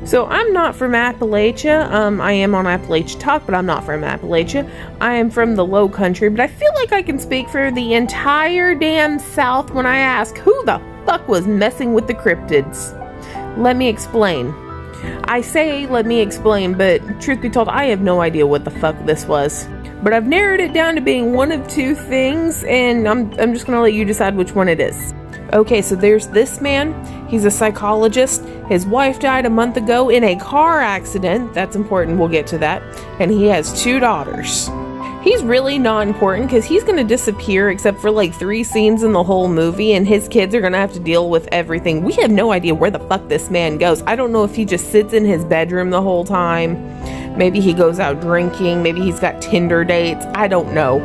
So I'm not from Appalachia. I am on Appalachia Talk, but I'm not from Appalachia. I am from the Low Country, but I feel like I can speak for the entire damn South when I ask who the fuck was messing with the cryptids. Let me explain. I say let me explain, but truth be told, I have no idea what the fuck this was. But I've narrowed it down to being one of two things, and I'm just gonna let you decide which one it is. Okay, so there's this man. He's a psychologist. His wife died a month ago in a car accident. That's important, we'll get to that. And he has 2 daughters. He's really not important because he's going to disappear except for like 3 scenes in the whole movie, and his kids are going to have to deal with everything. We have no idea where the fuck this man goes. I don't know if he just sits in his bedroom the whole time. Maybe he goes out drinking. Maybe he's got Tinder dates. I don't know.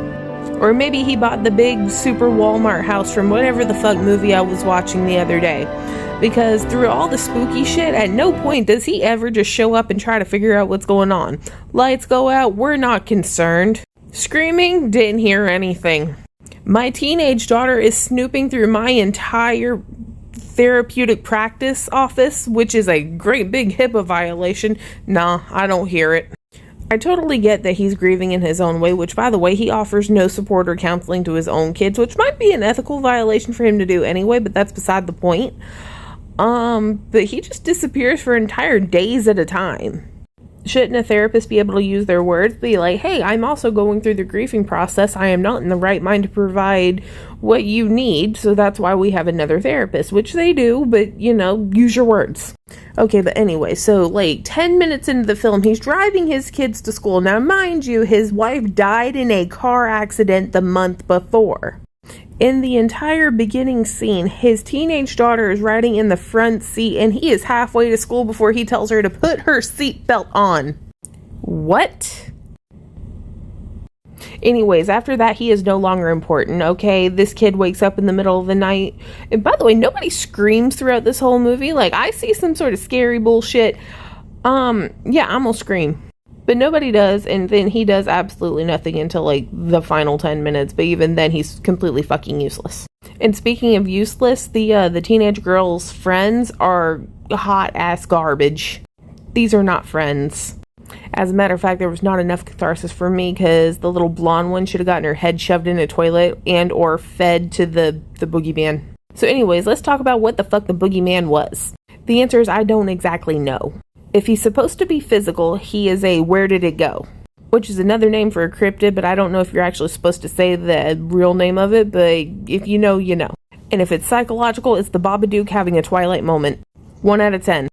Or maybe he bought the big super Walmart house from whatever the fuck movie I was watching the other day. Because through all the spooky shit, at no point does he ever just show up and try to figure out what's going on. Lights go out, we're not concerned. Screaming, didn't hear anything. My teenage daughter is snooping through my entire therapeutic practice office, which is a great big HIPAA violation. Nah, I don't hear it. I totally get that he's grieving in his own way, which, by the way, he offers no support or counseling to his own kids, which might be an ethical violation for him to do anyway, but that's beside the point. But he just disappears for entire days at a time. Shouldn't a therapist be able to use their words? Be like, hey, I'm also going through the grieving process. I am not in the right mind to provide what you need, so that's why we have another therapist, which they do, but, use your words. Okay, but anyway, so like 10 minutes into the film, he's driving his kids to school. Now, mind you, his wife died in a car accident the month before. In the entire beginning scene, his teenage daughter is riding in the front seat, and he is halfway to school before he tells her to put her seatbelt on. What? Anyways, after that, he is no longer important, okay? This kid wakes up in the middle of the night. And by the way, nobody screams throughout this whole movie. Like, I see some sort of scary bullshit. Yeah, I'm gonna scream. But nobody does, and then he does absolutely nothing until, like, the final 10 minutes. But even then, he's completely fucking useless. And speaking of useless, the teenage girl's friends are hot-ass garbage. These are not friends. As a matter of fact, there was not enough catharsis for me, because the little blonde one should have gotten her head shoved in a toilet and or fed to the Boogeyman. So anyways, let's talk about what the fuck the Boogeyman was. The answer is I don't exactly know. If he's supposed to be physical, he is a where did it go? Which is another name for a cryptid, but I don't know if you're actually supposed to say the real name of it, but if you know, you know. And if it's psychological, it's the Babadook having a Twilight moment. 1 out of 10.